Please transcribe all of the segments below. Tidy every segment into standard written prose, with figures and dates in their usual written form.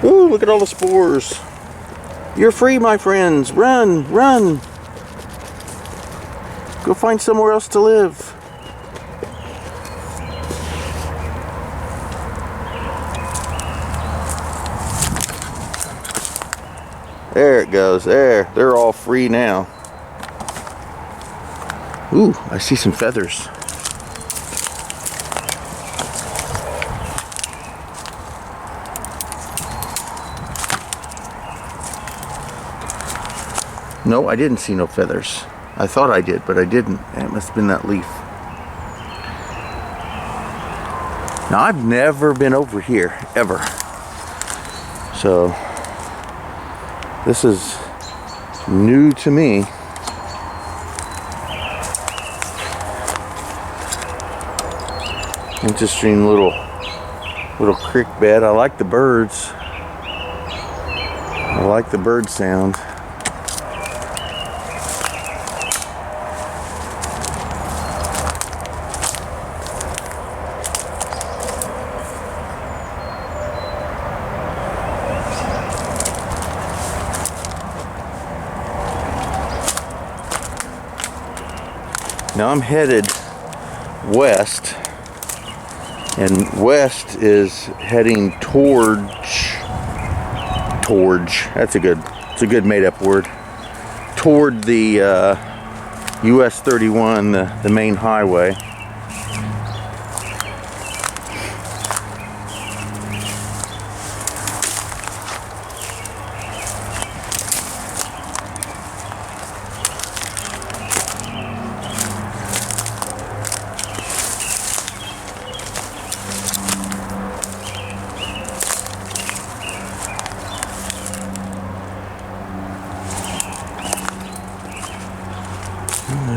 Ooh, look at all the spores. You're free, my friends. Run, run. Go find somewhere else to live. There it goes. There. They're all free now. Ooh, I see some feathers. No, I didn't see no feathers. I thought I did, but I didn't. It must have been that leaf. Now, I've never been over here, ever. So, this is new to me. Interesting little creek bed. I like the birds. I like the bird sound. Now I'm headed west, and west is heading towards, it's a good made up word, toward the US 31, the main highway.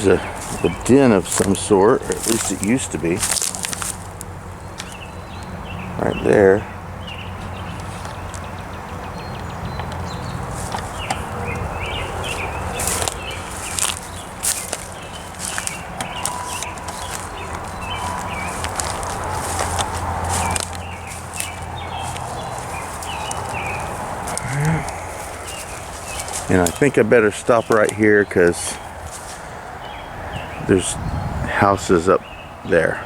There's a den of some sort, or at least it used to be. Right there. And I think I better stop right here because there's houses up there.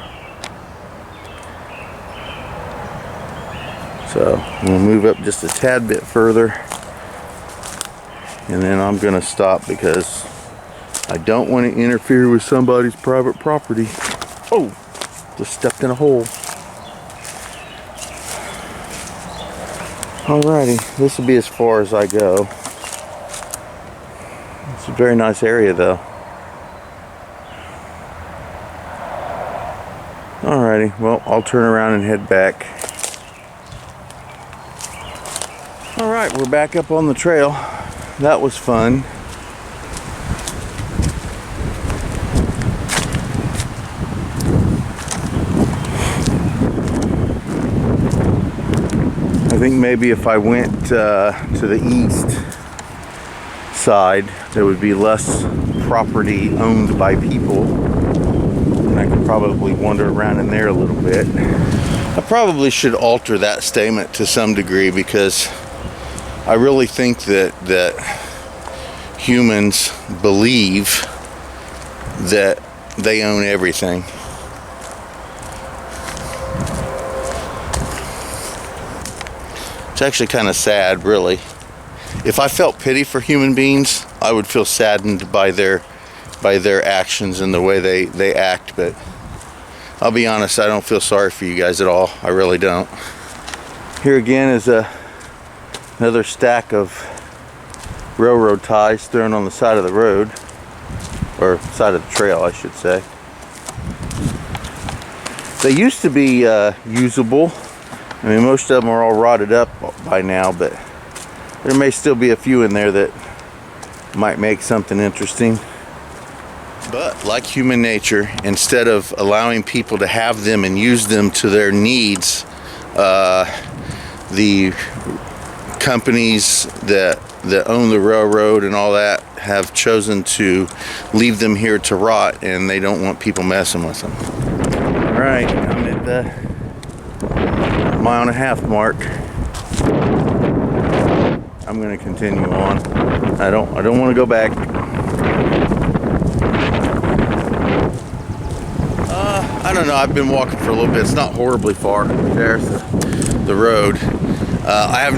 So I'm gonna move up just a tad bit further, and then I'm gonna stop because I don't want to interfere with somebody's private property. Oh, just stepped in a hole. Alrighty, this will be as far as I go. It's a very nice area though. Alrighty, well, I'll turn around and head back. Alright, we're back up on the trail. That was fun. I think maybe if I went to the east side, there would be less property owned by people. I could probably wander around in there a little bit. I probably should alter that statement to some degree because I really think that humans believe that they own everything. It's actually kind of sad, really. If I felt pity for human beings, I would feel saddened by their actions and the way they act, but I'll be honest, I don't feel sorry for you guys at all. I really don't. Here again is another stack of railroad ties thrown on the side of the road, or side of the trail, I should say. They used to be usable. I mean, most of them are all rotted up by now, but there may still be a few in there that might make something interesting. But like human nature, instead of allowing people to have them and use them to their needs, the companies that own the railroad and all that have chosen to leave them here to rot, and they don't want people messing with them. All right, I'm at the 1.5 mile mark. I'm going to continue on. I don't want to go back. I don't know. I've been walking for a little bit. It's not horribly far. There's the road. I have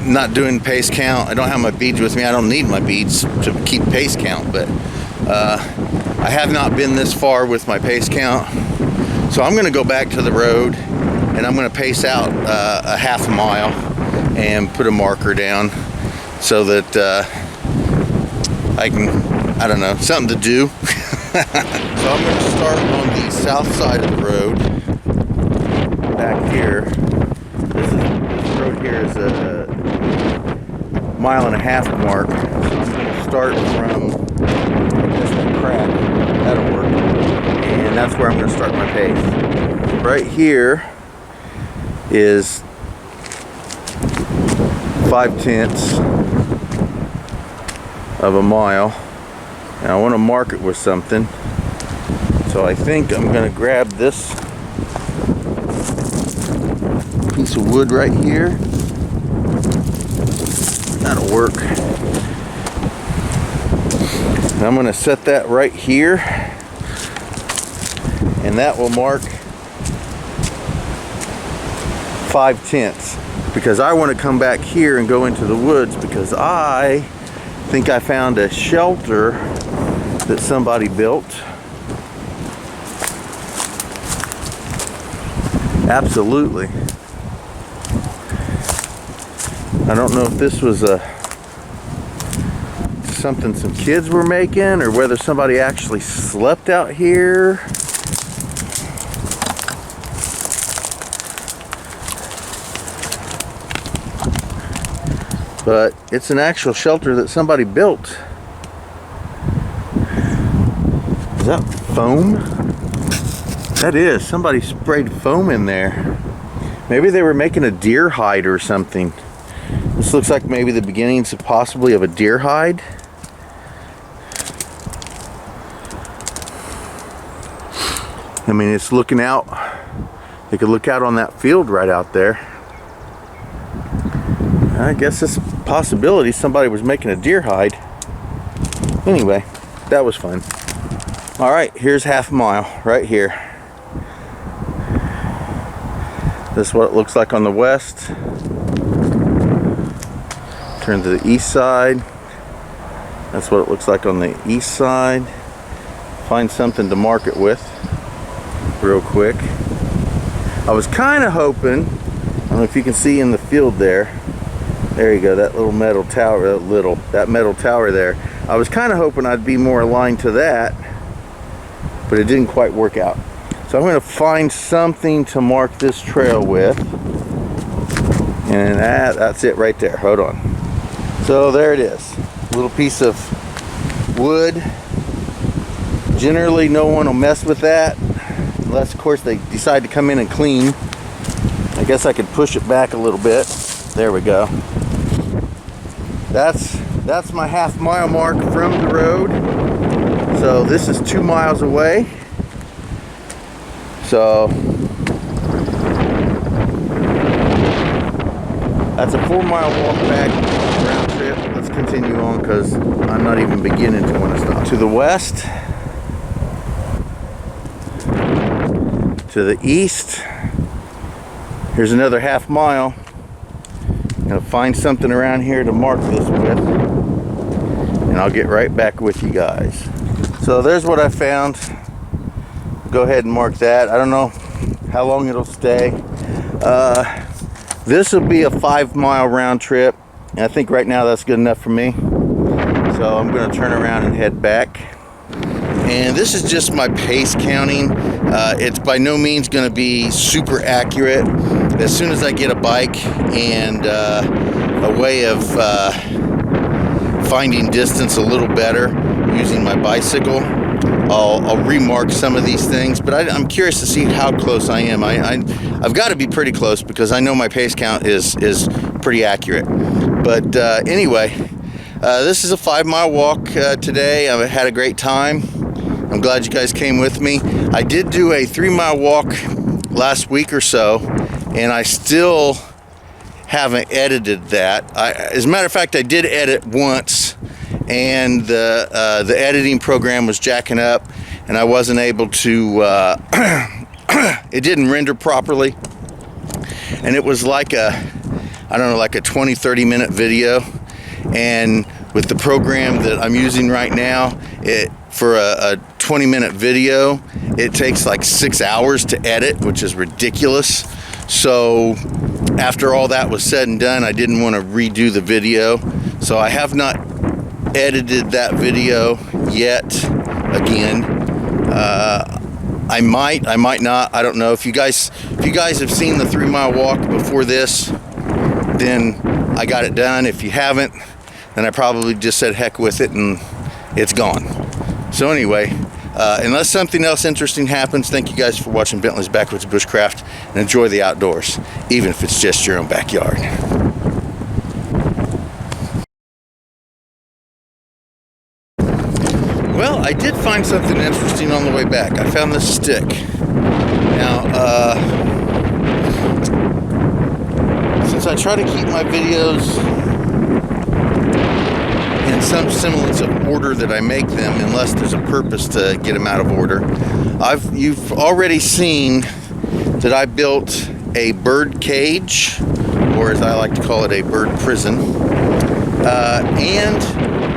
not doing pace count. I don't have my beads with me. I don't need my beads to keep pace count, but I have not been this far with my pace count. So I'm going to go back to the road and I'm going to pace out a half a mile and put a marker down so that I can, I don't know, something to do. So I'm going to start on the south side of the road back here. This road here is a 1.5 mile mark. So I'm going to start from this crack. That'll work. And that's where I'm going to start my pace. Right here is 5/10 of a mile. And I want to mark it with something. So I think I'm going to grab this piece of wood right here. That'll work. And I'm going to set that right here. And that will mark 5/10. Because I want to come back here and go into the woods because I think I found a shelter that somebody built. Absolutely. I don't know if this was something some kids were making or whether somebody actually slept out here. But it's an actual shelter that somebody built. Is that foam? That is. Somebody sprayed foam in there. Maybe they were making a deer hide or something. This looks like maybe the beginnings of possibly of a deer hide. I mean, it's looking out. They could look out on that field right out there. I guess it's a possibility somebody was making a deer hide. Anyway, that was fun. All right, here's half a mile right here. This is what it looks like on the west. Turn to the east side. That's what it looks like on the east side. Find something to mark it with real quick. I was kind of hoping, I don't know if you can see in the field there. There you go, that little metal tower, that metal tower there. I was kind of hoping I'd be more aligned to that, but it didn't quite work out. So I'm going to find something to mark this trail with. And that's it right there. Hold on. So there it is. A little piece of wood. Generally no one will mess with that. Unless of course they decide to come in and clean. I guess I could push it back a little bit. There we go. That's my half mile mark from the road. So this is 2 miles away. So that's a 4 mile walk back round trip. Let's continue on because I'm not even beginning to want to stop. To the west, to the east, here's another half mile. I'm gonna find something around here to mark this with, and I'll get right back with you guys. So there's what I found. Go ahead and mark that. I don't know how long it'll stay. This will be a 5 mile round trip, and I think right now that's good enough for me. So I'm going to turn around and head back. And this is just my pace counting. It's by no means going to be super accurate. As soon as I get a bike and a way of finding distance a little better using my bicycle, I'll remark some of these things, but I'm curious to see how close I am. I've got to be pretty close because I know my pace count is pretty accurate. But anyway, this is a 5 mile walk today. I had a great time. I'm glad you guys came with me. I did do a 3 mile walk last week or so, and I still haven't edited that. As a matter of fact, I did edit once, and the editing program was jacking up, and I wasn't able to. It didn't render properly, and it was like a, I don't know, like a 20-30 minute video. And with the program that I'm using right now, for a 20-minute video, it takes like 6 hours to edit, which is ridiculous. So after all that was said and done, I didn't want to redo the video. So I have not edited that video yet again. I might not. I don't know. If you guys have seen the 3 mile walk before this, then I got it done. If you haven't, then I probably just said heck with it and it's gone. So anyway, unless something else interesting happens, thank you guys for watching Bentley's Backwoods Bushcraft, and enjoy the outdoors, even if it's just your own backyard. Well, I did find something interesting on the way back. I found this stick. Now, since I try to keep my videos in some semblance of order that I make them, unless there's a purpose to get them out of order, you've already seen that I built a bird cage, or as I like to call it, a bird prison, and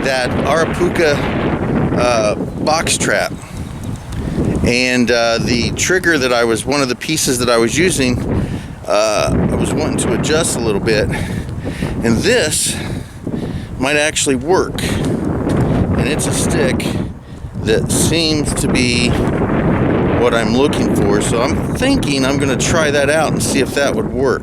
that Arapuca box trap. And the trigger that one of the pieces that I was using, I was wanting to adjust a little bit, and this might actually work. And it's a stick that seems to be what I'm looking for, so I'm thinking I'm going to try that out and see if that would work.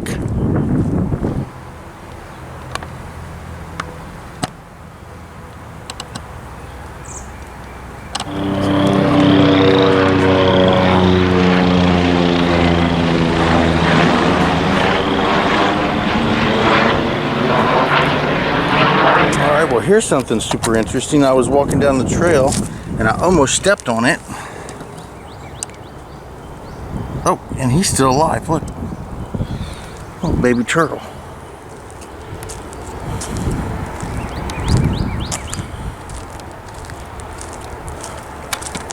Well, here's something super interesting. I was walking down the trail and I almost stepped on it. Oh, and he's still alive. Look. Oh, baby turtle.